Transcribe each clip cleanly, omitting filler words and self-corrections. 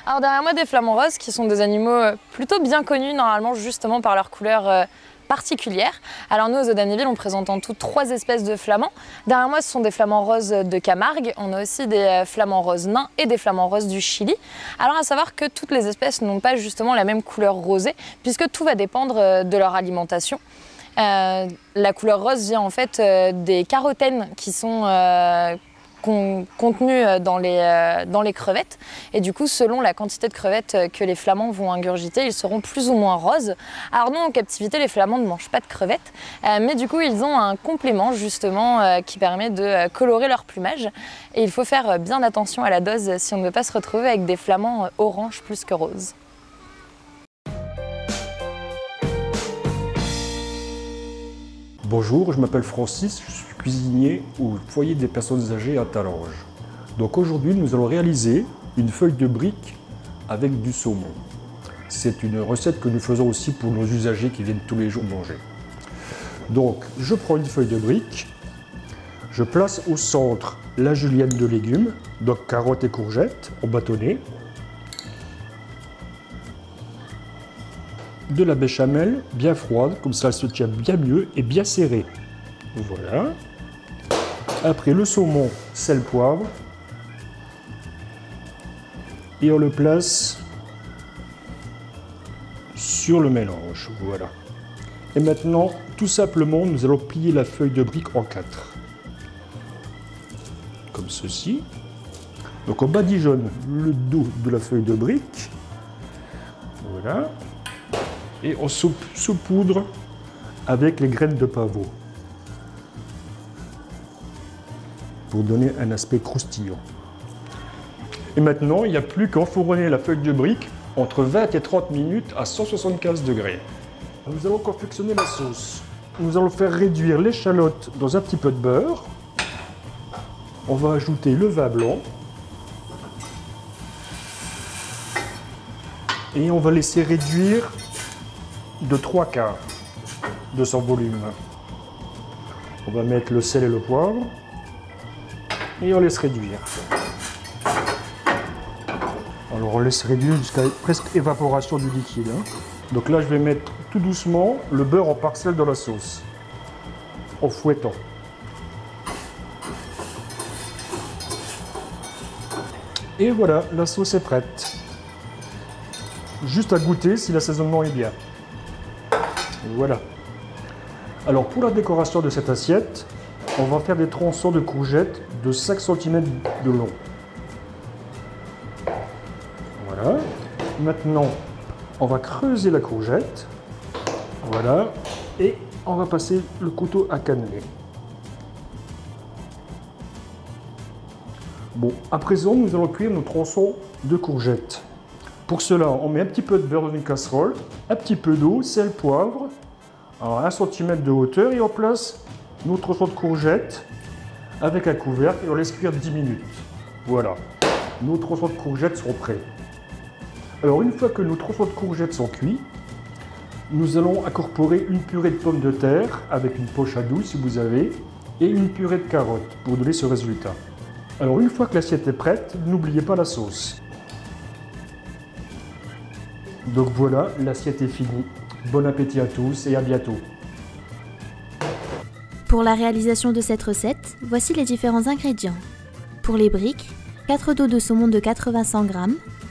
Alors derrière moi, des flamants roses qui sont des animaux plutôt bien connus normalement justement par leur couleur particulière. Alors nous, aux Eaux d'Annéville, on présente en tout 3 espèces de flamands. Derrière moi, ce sont des flamands roses de Camargue. On a aussi des flamands roses nains et des flamands roses du Chili. Alors à savoir que toutes les espèces n'ont pas justement la même couleur rosée, puisque tout va dépendre de leur alimentation. La couleur rose vient en fait des carotènes qui sont contenus dans les crevettes, et du coup selon la quantité de crevettes que les flamands vont ingurgiter, ils seront plus ou moins roses. Alors non, en captivité, les flamands ne mangent pas de crevettes, mais du coup ils ont un complément justement qui permet de colorer leur plumage, et il faut faire bien attention à la dose si on ne veut pas se retrouver avec des flamands orange plus que roses. Bonjour, je m'appelle Francis, je suis cuisinier au foyer des personnes âgées à Talange. Donc aujourd'hui, nous allons réaliser une feuille de brique avec du saumon. C'est une recette que nous faisons aussi pour nos usagers qui viennent tous les jours manger. Donc, je prends une feuille de brique, je place au centre la julienne de légumes, donc carottes et courgettes en bâtonnets, de la béchamel bien froide, comme ça elle se tient bien mieux et bien serrée. Voilà. Après le saumon, sel, poivre. Et on le place sur le mélange. Voilà. Et maintenant, tout simplement, nous allons plier la feuille de brique en 4. Comme ceci. Donc on badigeonne le dos de la feuille de brique. Voilà. Et on saupoudre avec les graines de pavot pour donner un aspect croustillant. Et maintenant, il n'y a plus qu'à enfourner la feuille de brique entre 20 et 30 minutes à 175 degrés. Nous allons confectionner la sauce. Nous allons faire réduire l'échalote dans un petit peu de beurre. On va ajouter le vin blanc. Et on va laisser réduire de 3/4 de son volume. On va mettre le sel et le poivre et on laisse réduire. Alors on laisse réduire jusqu'à presque évaporation du liquide. Donc là je vais mettre tout doucement le beurre en parcelles dans la sauce, en fouettant. Et voilà, la sauce est prête. Juste à goûter si l'assaisonnement est bien. Voilà. Alors pour la décoration de cette assiette, on va faire des tronçons de courgettes de 5 cm de long. Voilà. Maintenant, on va creuser la courgette. Voilà. Et on va passer le couteau à cannelé. Bon, à présent, nous allons cuire nos tronçons de courgettes. Pour cela, on met un petit peu de beurre dans une casserole, un petit peu d'eau, sel, poivre, à 1 cm de hauteur, et on place nos tronçons de courgettes avec un couvercle et on laisse cuire 10 minutes. Voilà, nos tronçons de courgettes sont prêts. Alors une fois que nos tronçons de courgettes sont cuits, nous allons incorporer une purée de pommes de terre avec une poche à douille si vous avez, et une purée de carottes pour donner ce résultat. Alors une fois que l'assiette est prête, n'oubliez pas la sauce. Donc voilà, l'assiette est finie. Bon appétit à tous et à bientôt. Pour la réalisation de cette recette, voici les différents ingrédients. Pour les briques, 4 dos de saumon de 80-100 g,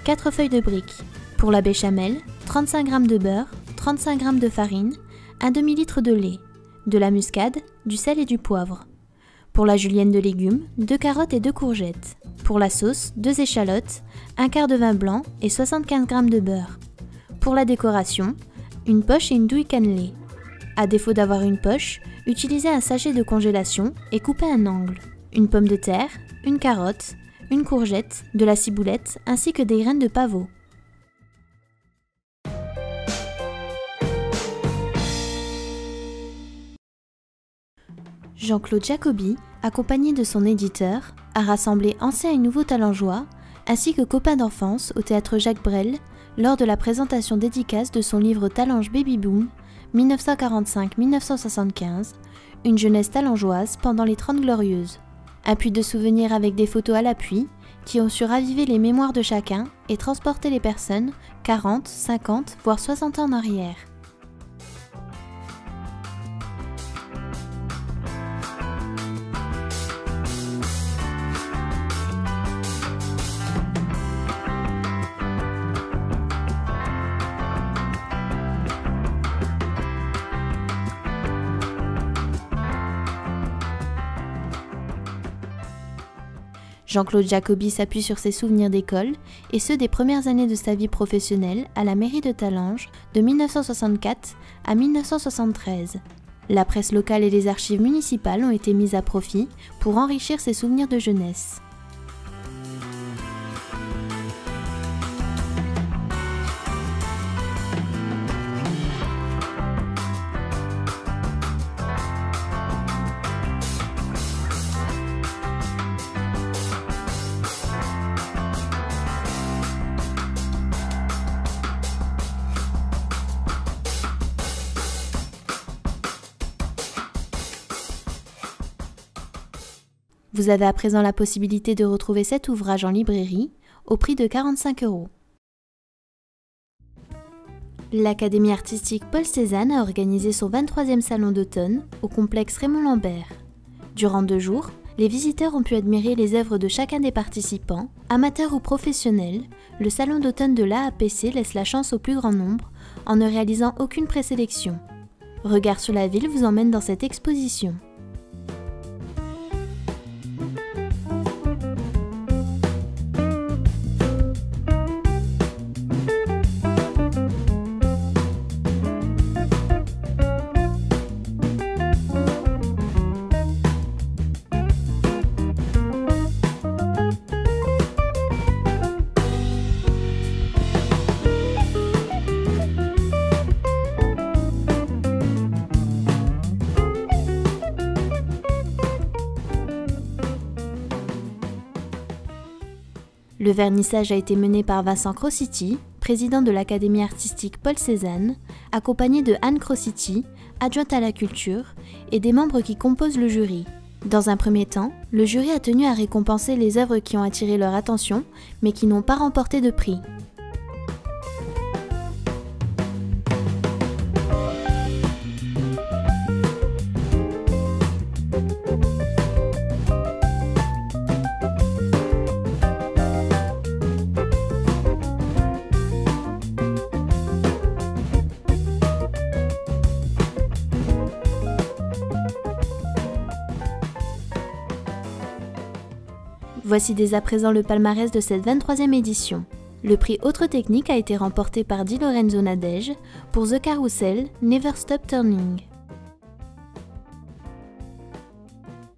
4 feuilles de briques. Pour la béchamel, 35 g de beurre, 35 g de farine, un demi-litre de lait, de la muscade, du sel et du poivre. Pour la julienne de légumes, 2 carottes et 2 courgettes. Pour la sauce, 2 échalotes, un quart de vin blanc et 75 g de beurre. Pour la décoration, une poche et une douille cannelée. À défaut d'avoir une poche, utilisez un sachet de congélation et coupez un angle. Une pomme de terre, une carotte, une courgette, de la ciboulette ainsi que des graines de pavot. Jean-Claude Jacobi, accompagné de son éditeur, a rassemblé anciens et nouveaux talengeois, ainsi que copains d'enfance au théâtre Jacques Brel, lors de la présentation dédicace de son livre Talange Baby Boom, 1945-1975, une jeunesse talengeoise pendant les 30 Glorieuses. Un puits de souvenirs avec des photos à l'appui qui ont su raviver les mémoires de chacun et transporter les personnes 40, 50, voire 60 ans en arrière. Jean-Claude Jacobi s'appuie sur ses souvenirs d'école et ceux des premières années de sa vie professionnelle à la mairie de Talange de 1964 à 1973. La presse locale et les archives municipales ont été mises à profit pour enrichir ses souvenirs de jeunesse. Vous avez à présent la possibilité de retrouver cet ouvrage en librairie au prix de 45 €. L'Académie artistique Paul Cézanne a organisé son 23e salon d'automne au complexe Raymond Lambert. Durant 2 jours, les visiteurs ont pu admirer les œuvres de chacun des participants, amateurs ou professionnels. Le salon d'automne de l'AAPC laisse la chance au plus grand nombre en ne réalisant aucune présélection. Regard sur la ville vous emmène dans cette exposition. Le vernissage a été mené par Vincent Crositi, président de l'Académie artistique Paul Cézanne, accompagné de Anne Crositi, adjointe à la culture, et des membres qui composent le jury. Dans un premier temps, le jury a tenu à récompenser les œuvres qui ont attiré leur attention, mais qui n'ont pas remporté de prix. Voici dès à présent le palmarès de cette 23e édition. Le prix Autre Technique a été remporté par Di Lorenzo Nadege pour The Carousel, Never Stop Turning.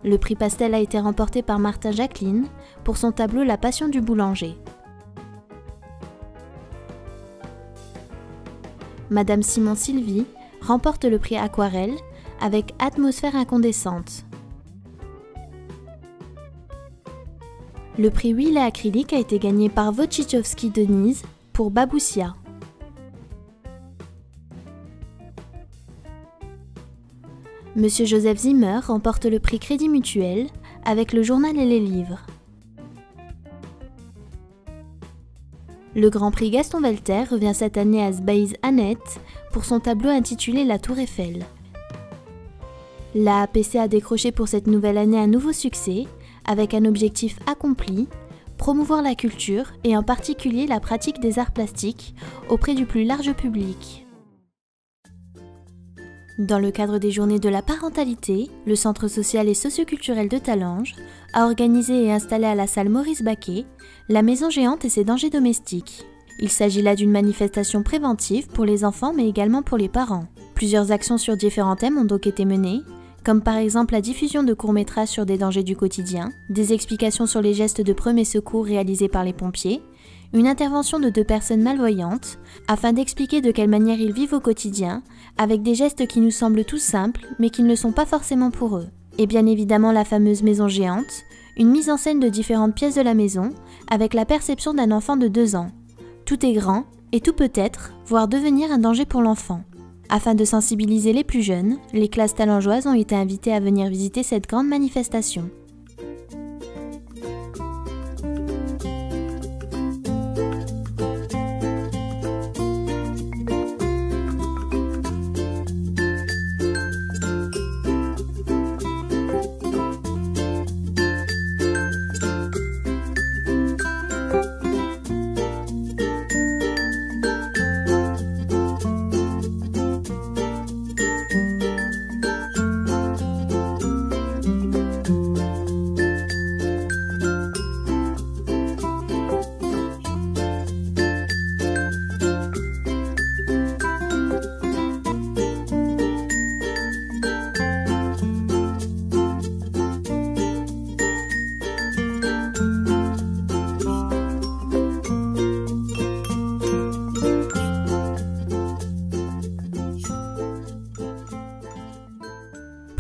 Le prix Pastel a été remporté par Martin Jacqueline pour son tableau La Passion du boulanger. Madame Simon Sylvie remporte le prix Aquarelle avec Atmosphère incandescente. Le prix Huile et acrylique a été gagné par Wojciechowski Denise pour Baboussia. Monsieur Joseph Zimmer remporte le prix Crédit Mutuel avec le journal et les livres. Le grand prix Gaston Velter revient cette année à Sbaïs Annette pour son tableau intitulé La Tour Eiffel. La APC a décroché pour cette nouvelle année un nouveau succès avec un objectif accompli, promouvoir la culture et en particulier la pratique des arts plastiques auprès du plus large public. Dans le cadre des Journées de la parentalité, le Centre social et socioculturel de Talange a organisé et installé à la salle Maurice Baquet la Maison Géante et ses dangers domestiques. Il s'agit là d'une manifestation préventive pour les enfants mais également pour les parents. Plusieurs actions sur différents thèmes ont donc été menées, comme par exemple la diffusion de courts-métrages sur des dangers du quotidien, des explications sur les gestes de premier secours réalisés par les pompiers, une intervention de 2 personnes malvoyantes, afin d'expliquer de quelle manière ils vivent au quotidien, avec des gestes qui nous semblent tout simples, mais qui ne le sont pas forcément pour eux. Et bien évidemment la fameuse maison géante, une mise en scène de différentes pièces de la maison, avec la perception d'un enfant de 2 ans. Tout est grand, et tout peut être, voire devenir un danger pour l'enfant. Afin de sensibiliser les plus jeunes, les classes talangeoises ont été invitées à venir visiter cette grande manifestation.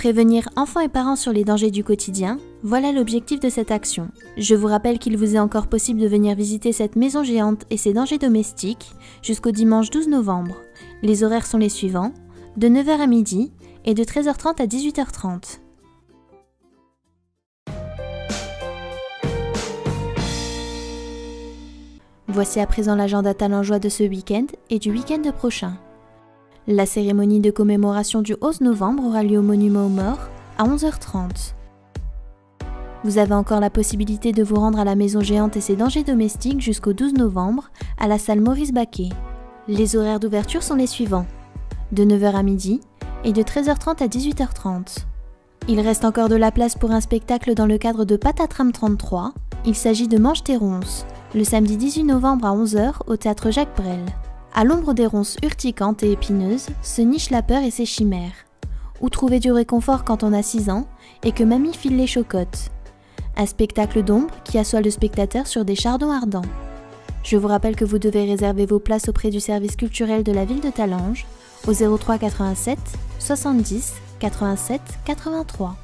Prévenir enfants et parents sur les dangers du quotidien, voilà l'objectif de cette action. Je vous rappelle qu'il vous est encore possible de venir visiter cette maison géante et ses dangers domestiques jusqu'au dimanche 12 novembre. Les horaires sont les suivants, de 9h à midi et de 13h30 à 18h30. Voici à présent l'agenda talengeois de ce week-end et du week-end prochain. La cérémonie de commémoration du 11 novembre aura lieu au Monument aux Morts à 11h30. Vous avez encore la possibilité de vous rendre à la maison géante et ses dangers domestiques jusqu'au 12 novembre à la salle Maurice Baquet. Les horaires d'ouverture sont les suivants, de 9h à midi et de 13h30 à 18h30. Il reste encore de la place pour un spectacle dans le cadre de Patatram 33. Il s'agit de Mange tes ronces, le samedi 18 novembre à 11h au théâtre Jacques Brel. À l'ombre des ronces urticantes et épineuses se niche la peur et ses chimères. Où trouver du réconfort quand on a 6 ans et que mamie file les chocottes. Un spectacle d'ombre qui assoit le spectateur sur des chardons ardents. Je vous rappelle que vous devez réserver vos places auprès du service culturel de la ville de Talange au 03 87 70 87 83.